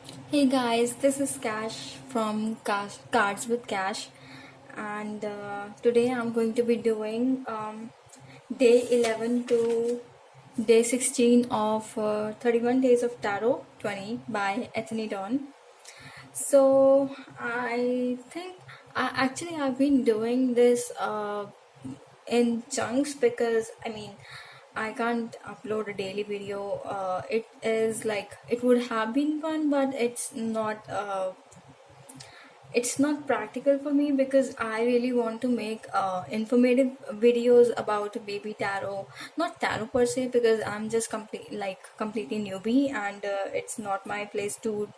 Hey guys, this is Cash from Cards with Cash, and today I'm going to be doing day 11 to day 16 of 31 Days of Tarot 20 by Ethony. So I think I've been doing this in chunks because I can't upload a daily video. It is like it would have been fun, but it's not practical for me because I really want to make informative videos about baby tarot, not tarot per se, because I'm just completely newbie, and it's not my place to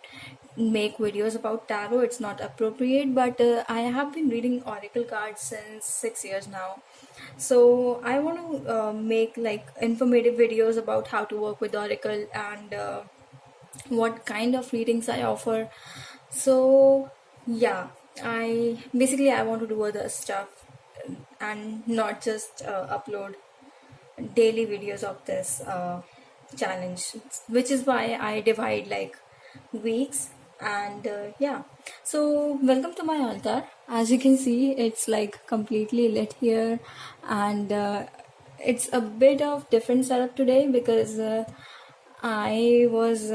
make videos about tarot. It's not appropriate, but I have been reading oracle cards since 6 years now. So I want to make like informative videos about how to work with oracle and what kind of readings I offer. So yeah, I want to do other stuff and not just upload daily videos of this challenge, which is why I divide like weeks. And yeah, so welcome to my altar. As you can see, it's like completely lit here, and it's a bit of different setup today because I was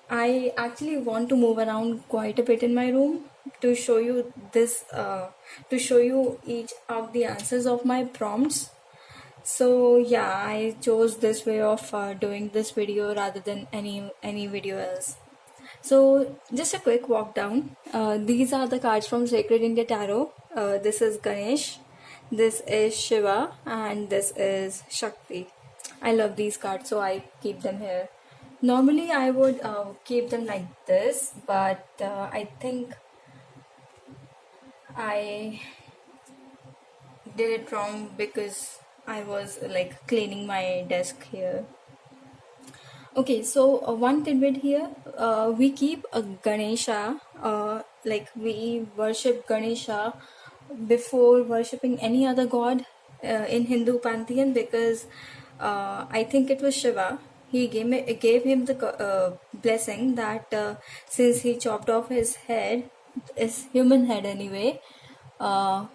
I actually want to move around quite a bit in my room to show you to show you each of the answers of my prompts. So yeah, I chose this way of doing this video rather than any video else. So just a quick walk down. These are the cards from Sacred India Tarot. This is Ganesh, this is Shiva, and this is Shakti. I love these cards, so I keep them here. Normally, I would keep them like this, but I think I did it wrong because I was like cleaning my desk here. Okay, so one tidbit here, we keep a Ganesha, like we worship Ganesha before worshipping any other god in Hindu pantheon because I think it was Shiva. He gave him the blessing that since he chopped off his head, his human head anyway, uh,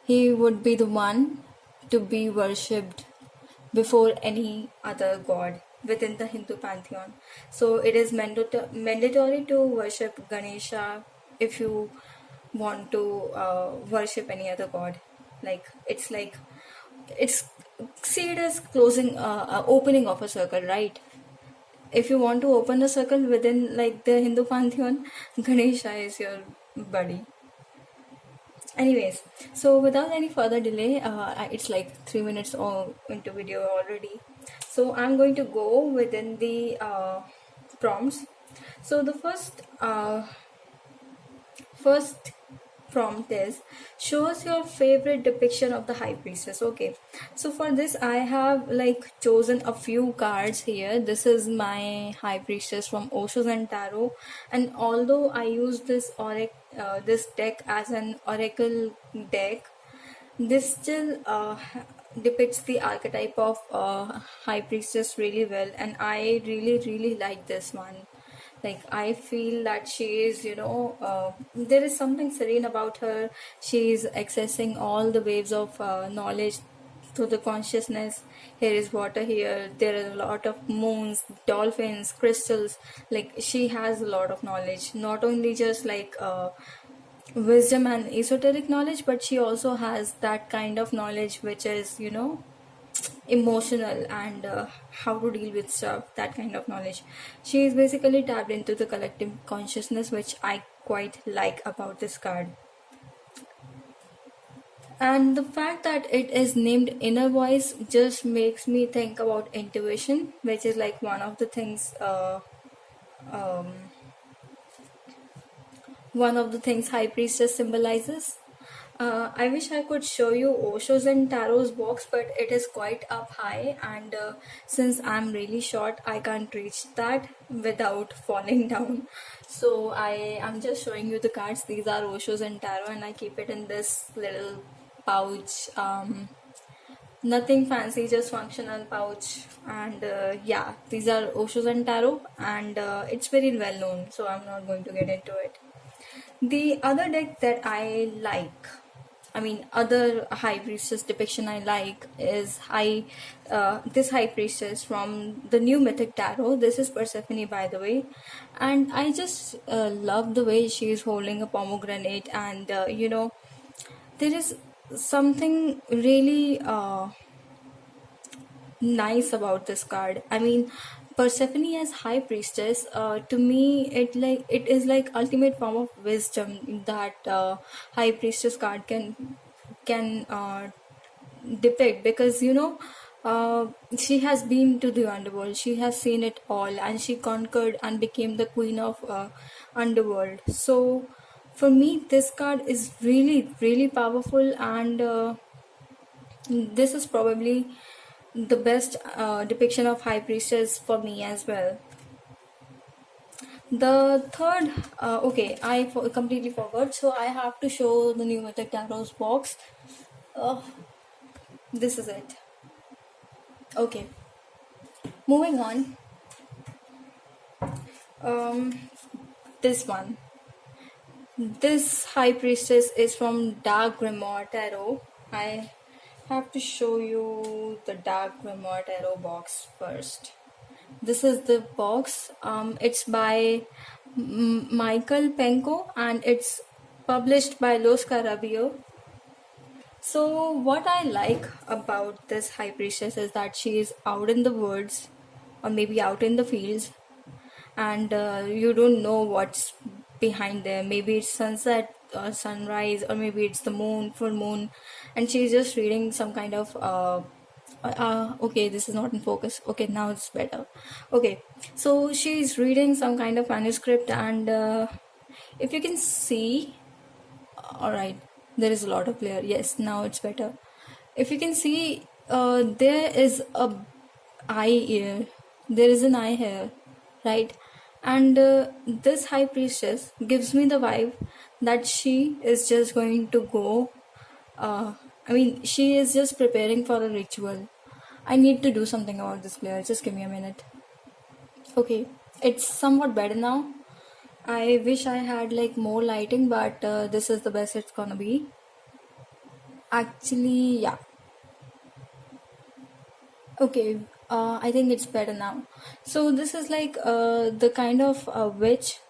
he would be the one to be worshipped before any other god within the Hindu pantheon. So it is mandatory to worship Ganesha if you want to worship any other god. It's see it as closing opening of a circle, right? If you want to open a circle within like the Hindu pantheon, Ganesha is your buddy. Anyways, so without any further delay, it's like 3 minutes into video already. So I'm going to go within the prompts. So the first prompt is, show us your favorite depiction of the high priestess. Okay, so for this I have like chosen a few cards here. This is my high priestess from Osho Zen Tarot, and although I use this deck as an oracle deck, this still depicts the archetype of high priestess really well, and I really like this one. Like I feel that she is, there is something serene about her. She is accessing all the waves of knowledge through the consciousness. Here is water, here there are a lot of moons, dolphins, crystals. Like she has a lot of knowledge, not only just like wisdom and esoteric knowledge, but she also has that kind of knowledge which is, emotional and how to deal with stuff, that kind of knowledge. She is basically tapped into the collective consciousness, which I quite like about this card. And the fact that it is named inner voice just makes me think about intuition, which is like um, one of the things high priestess symbolizes. I wish I could show you Osho Zen Tarot's box, but it is quite up high, and since I'm really short, I can't reach that without falling down. So I am just showing you the cards. These are Osho Zen Tarot, and I keep it in this little pouch. Nothing fancy, just functional pouch. And yeah, these are Osho Zen Tarot, and it's very well known, so I'm not going to get into it. The other deck that I like, I mean, other high priestess depiction I like is this high priestess from the new mythic tarot. This is Persephone, by the way, and I just love the way she is holding a pomegranate, and there is something really nice about this card. I mean, Persephone as high priestess, to me it is like ultimate form of wisdom that high priestess card can depict, because she has been to the underworld, she has seen it all, and she conquered and became the queen of underworld. So for me this card is really really powerful, and this is probably the best depiction of high priestess for me as well. The third, okay, completely forgot, so I have to show the new mythic tarot's box. uh, this is it. Okay, moving on. um this one, this high priestess is from Dark Grimoire Tarot. I have to show you the Dark Grimoire Tarot box first. This is the box. It's by Michael Penko, and it's published by Los Carabio. So what I like about this high priestess is that she is out in the woods, or maybe out in the fields, and you don't know what's behind there. Maybe it's sunset or sunrise, or maybe it's the moon, full moon, and she's just reading some kind of okay, this is not in focus. Okay, now it's better. Okay, so she's reading some kind of manuscript, and if you can see, all right, there is a lot of glare. Yes, now it's better. If you can see, there is a eye here, there is an eye here, right? And this high priestess gives me the vibe that she is just going to go, I mean, she is just preparing for a ritual. I need to do something about this glare, just give me a minute. Okay, it's somewhat better now. I wish I had like more lighting, but this is the best it's gonna be. Actually, yeah. Okay, I think it's better now. So this is like the kind of witch,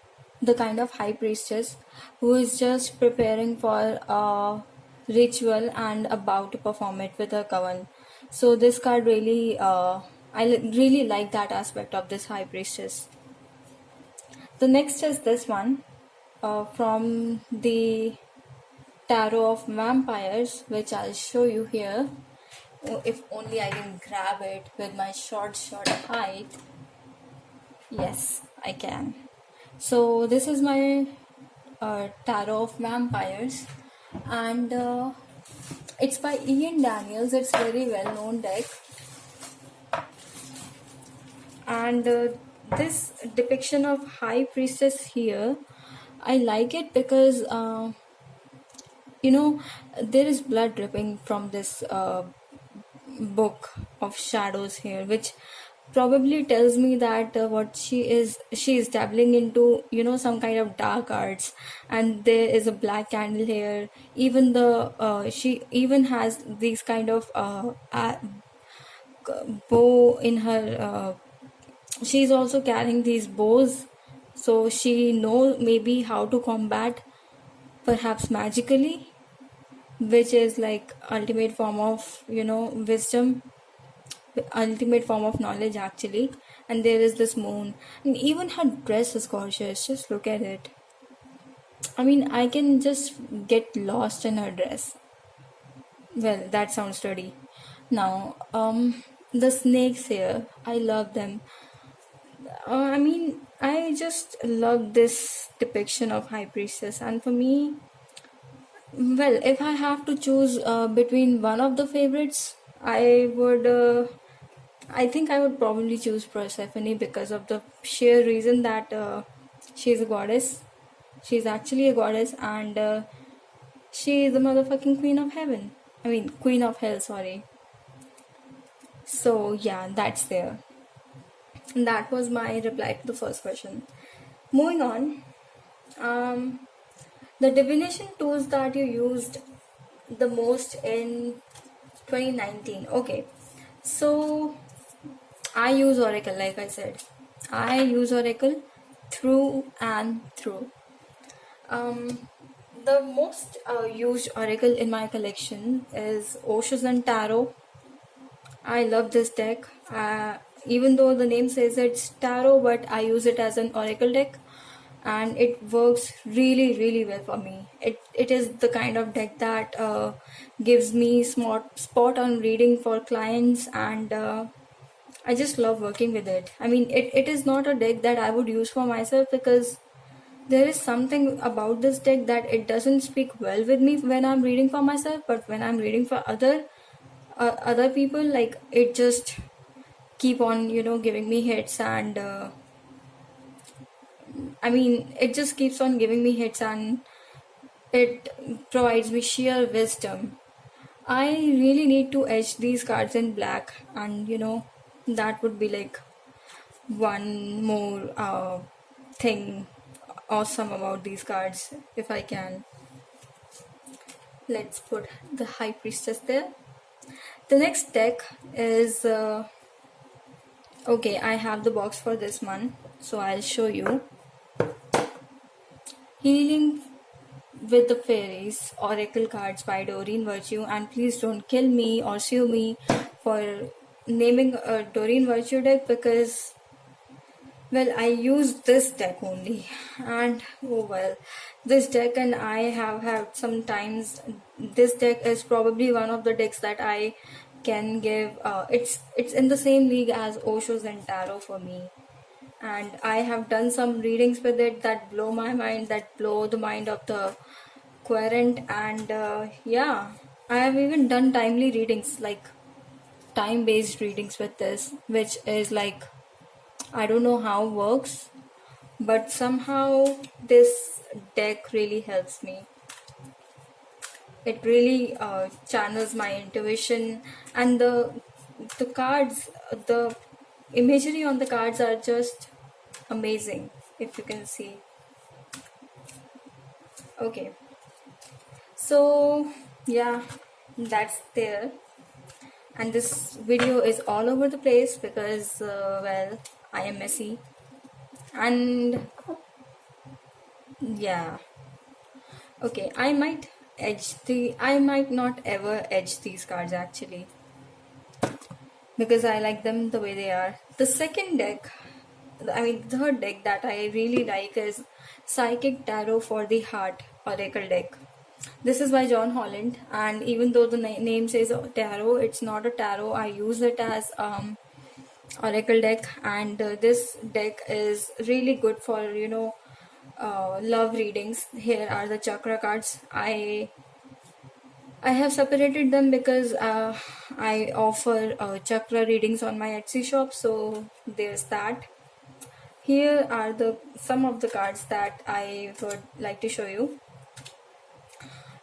the kind of high priestess who is just preparing for a ritual and about to perform it with her coven. So this card really, really like that aspect of this high priestess. The next is this one from the Tarot of Vampires, which I'll show you here. If only I can grab it with my short height. Yes, I can. So this is my Tarot of Vampires, and it's by Ian Daniels. It's very well known deck, and this depiction of high priestess here, I like it because there is blood dripping from this book of shadows here, which probably tells me that what she is dabbling into, some kind of dark arts. And there is a black candle here. Even she even has these kind of bow in her, she's also carrying these bows, so she knows maybe how to combat, perhaps magically, which is like ultimate form of wisdom, ultimate form of knowledge actually. And there is this moon, and even her dress is gorgeous. Just look at it. I mean, I can just get lost in her dress. Well, that sounds sturdy. Now the snakes here, I love them. I mean, I just love this depiction of high priestess. And for me, well, if I have to choose between one of the favorites, I think I would probably choose Persephone, because of the sheer reason that she's a goddess. She's actually a goddess, and she is the motherfucking queen of heaven. I mean, queen of hell, sorry. So yeah, that's there. That was my reply to the first question. Moving on, um, the divination tools that you used the most in 2019. Okay, so I use Oracle, like I said. I use Oracle through and through. The most used Oracle in my collection is Osho Zen Tarot. I love this deck. Even though the name says it's tarot, but I use it as an oracle deck, and it works really, really well for me. It is the kind of deck that gives me smart spot on reading for clients, and I just love working with it. I mean, it is not a deck that I would use for myself because there is something about this deck that it doesn't speak well with me when I'm reading for myself, but when I'm reading for other people, like it just keep on giving me hits, and I mean it just keeps on giving me hits, and it provides me sheer wisdom. I really need to etch these cards in black, and that would be like one more thing awesome about these cards if I can. Let's put the High Priestess there. The next deck is okay, I have the box for this one, so I'll show you. Healing with the Fairies Oracle cards by Doreen Virtue, and please don't kill me or sue me for naming a Doreen Virtue deck because, well, I use this deck only, and oh well, this deck and I have had sometimes. This deck is probably one of the decks that I can give. It's in the same league as Osho Zen Tarot for me, and I have done some readings with it that blow my mind, that blow the mind of the querent, and yeah, I have even done timely readings, like time-based readings with this, which is like I don't know how it works, but somehow this deck really helps me. It really channels my intuition, and the cards, the imagery on the cards are just amazing, if you can see. Okay, so yeah, that's there, and this video is all over the place because well, I am messy, and yeah, okay, I might not ever edge these cards actually, because I like them the way they are. The second deck, I mean, the third deck that I really like is Psychic Tarot for the Heart Oracle deck. This is by John Holland, and even though the name says tarot, it's not a tarot. I use it as oracle deck, and this deck is really good for love readings. Here are the chakra cards. I have separated them because I offer chakra readings on my Etsy shop, so there's that. Here are some of the cards that I would like to show you.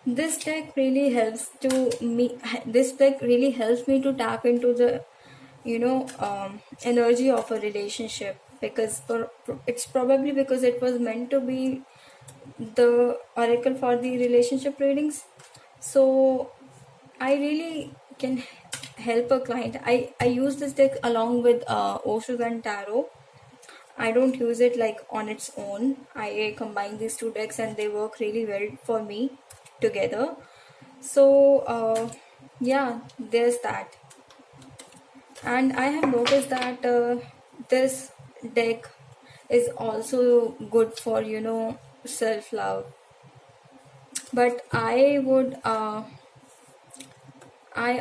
This deck really helps me to tap into the energy of a relationship, because it's probably because it was meant to be the oracle for the relationship readings. So I really can help a client. I use this deck along with Osho Zen Tarot. I don't use it like on its own. I combine these two decks and they work really well for me together. So yeah, there's that. And I have noticed that this deck is also good for self-love. But I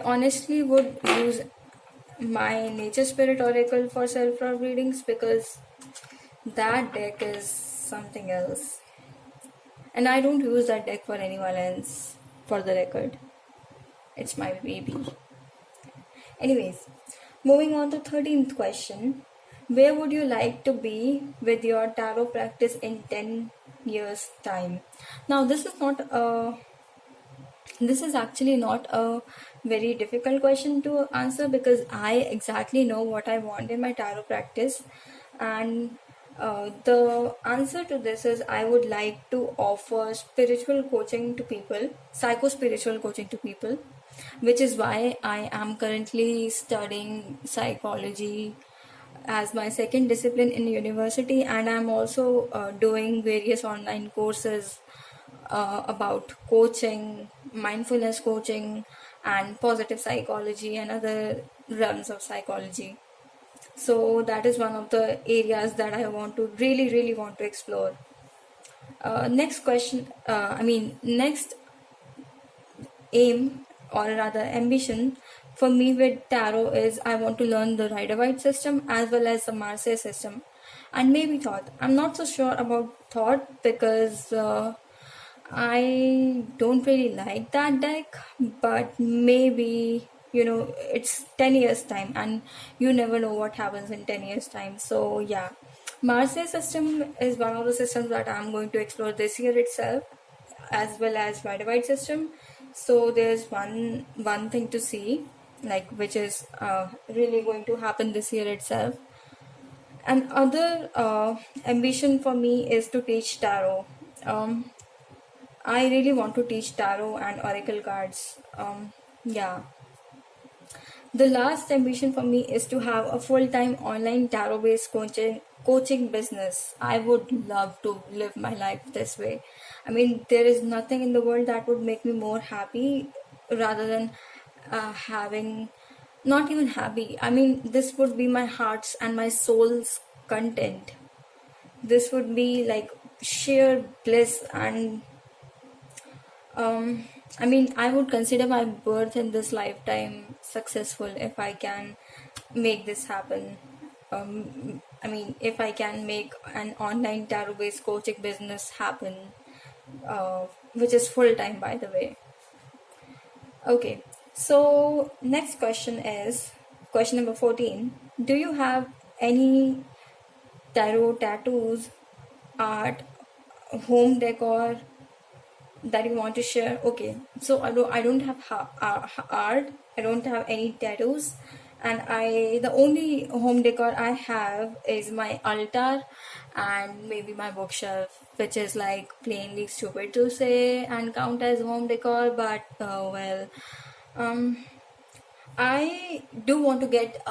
honestly would use my Nature Spirit Oracle for self-love readings, because that deck is something else. And I don't use that deck for anyone else, for the record. It's my baby. Anyways, moving on to 13th question. Where would you like to be with your tarot practice in 10 years time? Now this is not a This is actually not a very difficult question to answer because I exactly know what I want in my tarot practice. And the answer to this is I would like to offer spiritual coaching to people, psycho spiritual coaching to people, which is why I am currently studying psychology as my second discipline in university, and I'm also doing various online courses about coaching, mindfulness coaching, and positive psychology and other realms of psychology. So that is one of the areas that I want to really want to explore. Next question, next aim or rather ambition for me with tarot is I want to learn the Rider-Waite system as well as the Marseille system and maybe thought. I'm not so sure about thought because I don't really like that deck, but maybe it's 10 years time and you never know what happens in 10 years time. So yeah, Marseille system is one of the systems that I'm going to explore this year itself, as well as Rider-Waite system. So there's one thing to see, like, which is really going to happen this year itself. And other ambition for me is to teach tarot. I really want to teach tarot and oracle cards. Yeah. The last ambition for me is to have a full-time online tarot-based coaching business. I would love to live my life this way. I mean, there is nothing in the world that would make me more happy rather than having, not even happy. I mean, this would be my heart's and my soul's content. This would be like sheer bliss and I would consider my birth in this lifetime successful if I can make this happen. If I can make an online tarot-based coaching business happen, which is full-time, by the way. Okay, so next question is question number 14. Do you have any tarot tattoos, art, home decor that you want to share? Okay, so I don't have art, I don't have any tattoos, and the only home decor I have is my altar and maybe my bookshelf, which is like plainly stupid to say and count as home decor, but I do want to get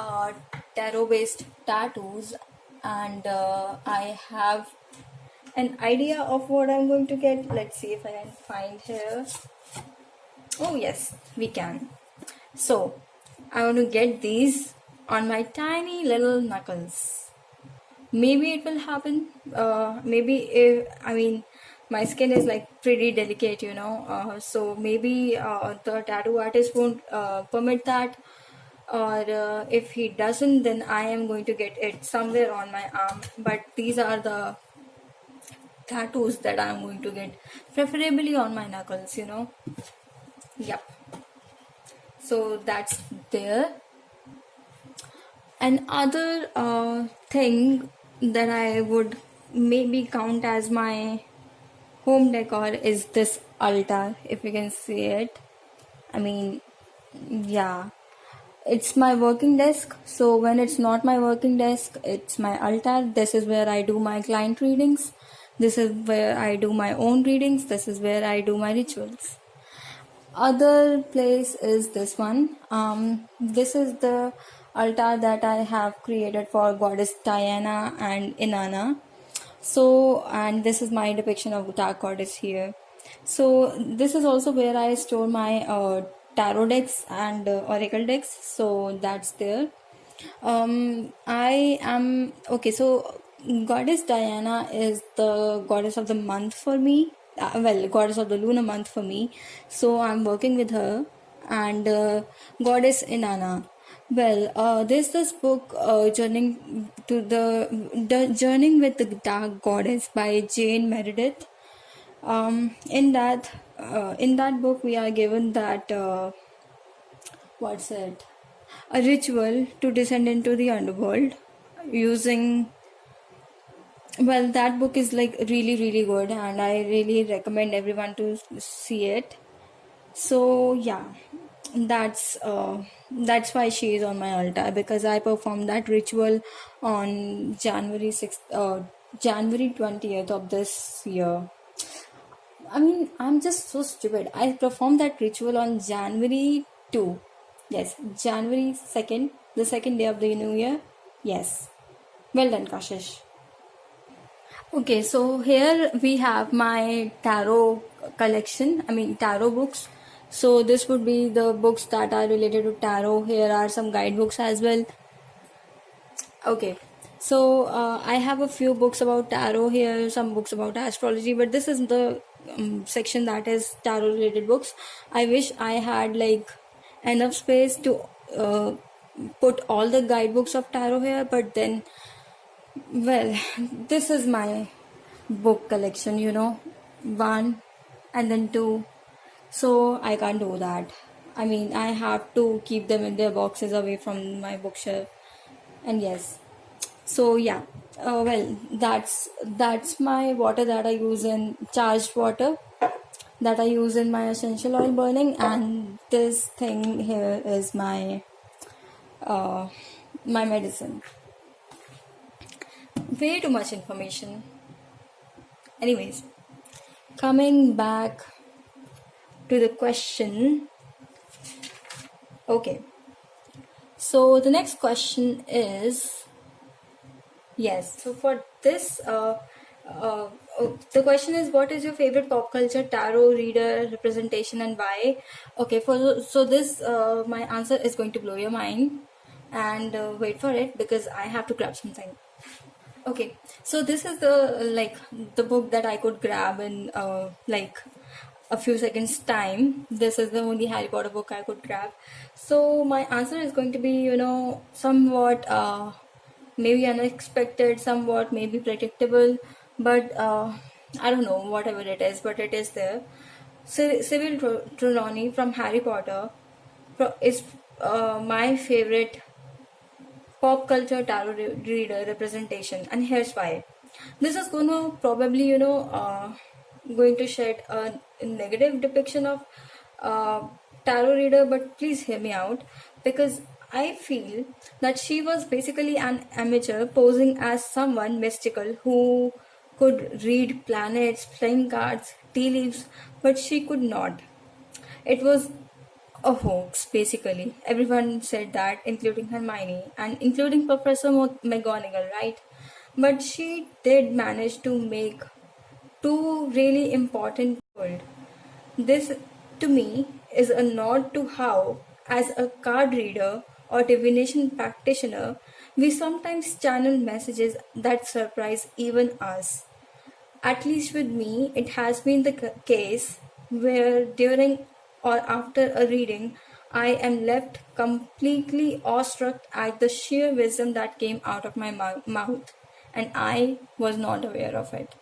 tarot based tattoos, and I have an idea of what I'm going to get. Let's see if I can find here. Oh yes, we can. So I want to get these on my tiny little knuckles. Maybe it will happen. Maybe if my skin is like pretty delicate, so maybe the tattoo artist won't permit that, or if he doesn't, then I am going to get it somewhere on my arm. But these are the tattoos that I'm going to get, preferably on my knuckles, Yep. So that's there. Another thing that I would maybe count as my home decor is this altar, if you can see it. Yeah. It's my working desk. So when it's not my working desk, it's my altar. This is where I do my client readings. This is where I do my own readings. This is where I do my rituals. Other place is this one. This is the altar that I have created for goddess Diana and Inanna. So, and this is my depiction of dark goddess here. So this is also where I store my tarot decks and oracle decks. So that's there. I am okay. So goddess Diana is the goddess of the month for me. Goddess of the lunar month for me. So I'm working with her, and goddess Inanna. There's this book, Journeying to the Journeying with the Dark Goddess by Jane Meredith. In that book, we are given that a ritual to descend into the underworld using. That book is like really good, and I really recommend everyone to see it. So yeah, that's that's why she is on my altar, because I performed that ritual on January 6th, January 20th of this year. I mean, I'm just so stupid. I performed that ritual on January 2. Yes, January 2nd, the second day of the new year. Yes. Well done, Kashish. Okay, so here we have my tarot collection. I mean, tarot books. So this would be the books that are related to tarot. Here are some guidebooks as well. Okay, so I have a few books about tarot here, some books about astrology, but this is the section that is tarot related books. I wish I had like enough space to put all the guidebooks of tarot here, but then, well, this is my book collection, one and then two, so I can't do that. I mean, I have to keep them in their boxes away from my bookshelf. And yes, so yeah, well, that's my water that I use in charged water that I use in my essential oil burning, and this thing here is uh, my medicine. Way too much information. Anyways, coming back to the question. Okay, so the next question is, yes, so for this, the question is, what is your favorite pop culture tarot reader representation and why? Okay, so this, my answer is going to blow your mind, and wait for it because I have to grab something. Okay, so this is the book that I could grab in like a few seconds time. This is the only Harry Potter book I could grab. So my answer is going to be, somewhat maybe unexpected, somewhat maybe predictable, but I don't know, whatever it is, but it is there. Sybil Trelawney from Harry Potter is my favorite pop culture tarot reader representation, and here's why. This is gonna probably, going to shed a negative depiction of tarot reader, but please hear me out, because I feel that she was basically an amateur posing as someone mystical who could read planets, playing cards, tea leaves, but she could not. It was a hoax, basically. Everyone said that, including Hermione and including Professor McGonagall, right? But she did manage to make two really important world. This, to me, is a nod to how, as a card reader or divination practitioner, we sometimes channel messages that surprise even us. At least with me, it has been the case where during or after a reading, I am left completely awestruck at the sheer wisdom that came out of my mouth, and I was not aware of it.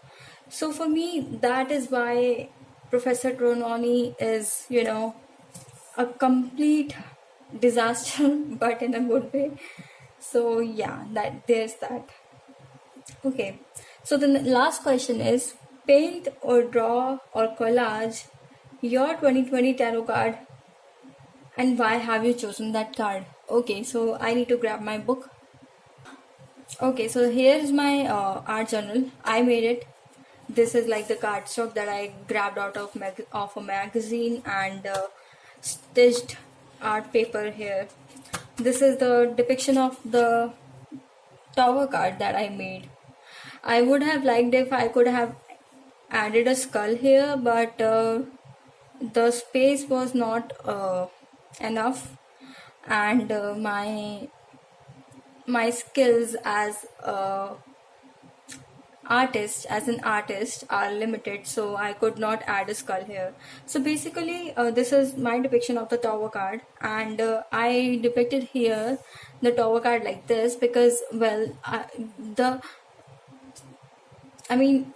So for me, that is why Professor Trononi is, a complete disaster, but in a good way. So yeah, that there's that. Okay, so the last question is, paint or draw or collage your 2020 tarot card, and why have you chosen that card? Okay, so I need to grab my book. Okay, so here's my art journal. I made it. This is like the cardstock that I grabbed out of a magazine and stitched art paper here. This is the depiction of the tower card that I made. I would have liked if I could have added a skull here, but the space was not enough, and my skills as an artist are limited, so I could not add a skull here. So basically, this is my depiction of the tower card, and I depicted here the tower card like this because, well, I mean,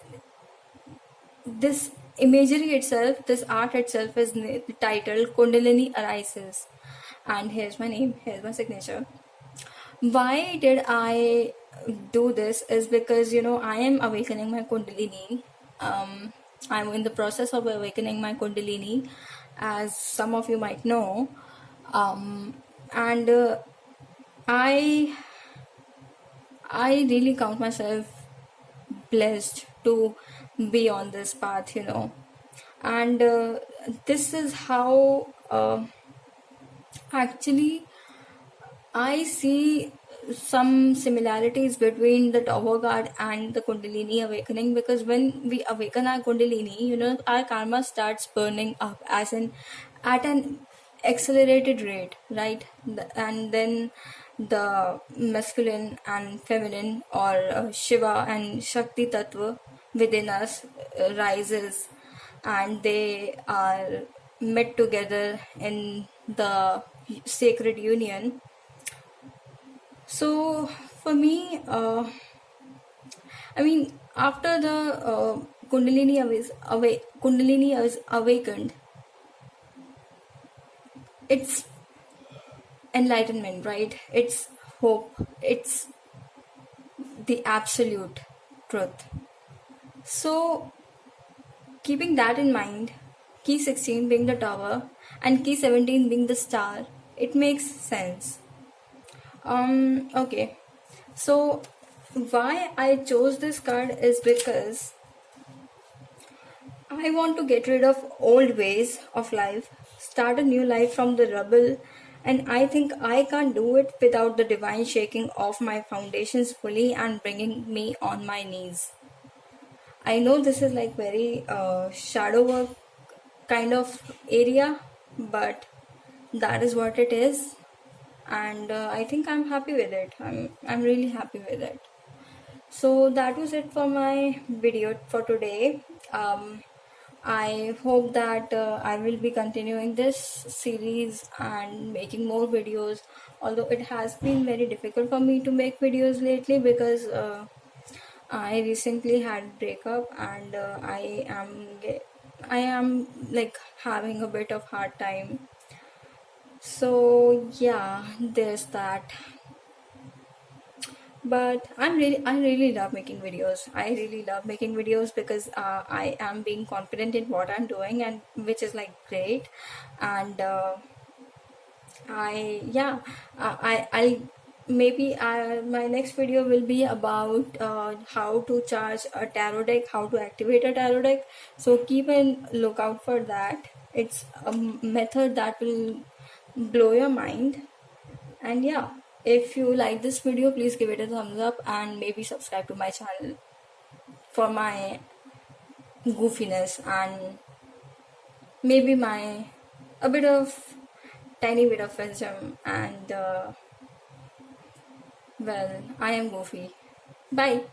this imagery itself, this art itself is titled Kundalini Arises, and here's my name, here's my signature. Why did I do this is because, I am awakening my Kundalini. I'm in the process of awakening my Kundalini, as some of you might know. And I I really count myself blessed to be on this path, and this is how actually I see some similarities between the Tower card and the Kundalini awakening, because when we awaken our Kundalini, our karma starts burning up, as in at an accelerated rate, right? And then the masculine and feminine, or Shiva and Shakti Tattva within us rises, and they are met together in the sacred union. So for me, after the Kundalini is awakened, it's enlightenment, right? It's hope. It's the absolute truth. So keeping that in mind, key 16 being the tower and key 17 being the star, it makes sense. Okay. So why I chose this card is because I want to get rid of old ways of life, start a new life from the rubble, and I think I can't do it without the divine shaking of my foundations fully and bringing me on my knees. I know this is like very shadow work kind of area, but that is what it is, and I think I'm happy with it. I'm really happy with it. So that was it for my video for today. I hope that I will be continuing this series and making more videos, although it has been very difficult for me to make videos lately, because I recently had breakup, and I am like having a bit of hard time. So yeah, there's that. But I really love making videos. I really love making videos because I am being confident in what I'm doing, and which is like great. And I yeah I'll maybe my next video will be about how to charge a tarot deck, how to activate a tarot deck. So keep an lookout for that. It's a method that will blow your mind. And yeah, if you like this video, please give it a thumbs up and maybe subscribe to my channel for my goofiness and maybe my a bit of tiny bit of wisdom. And well, I am goofy. Bye.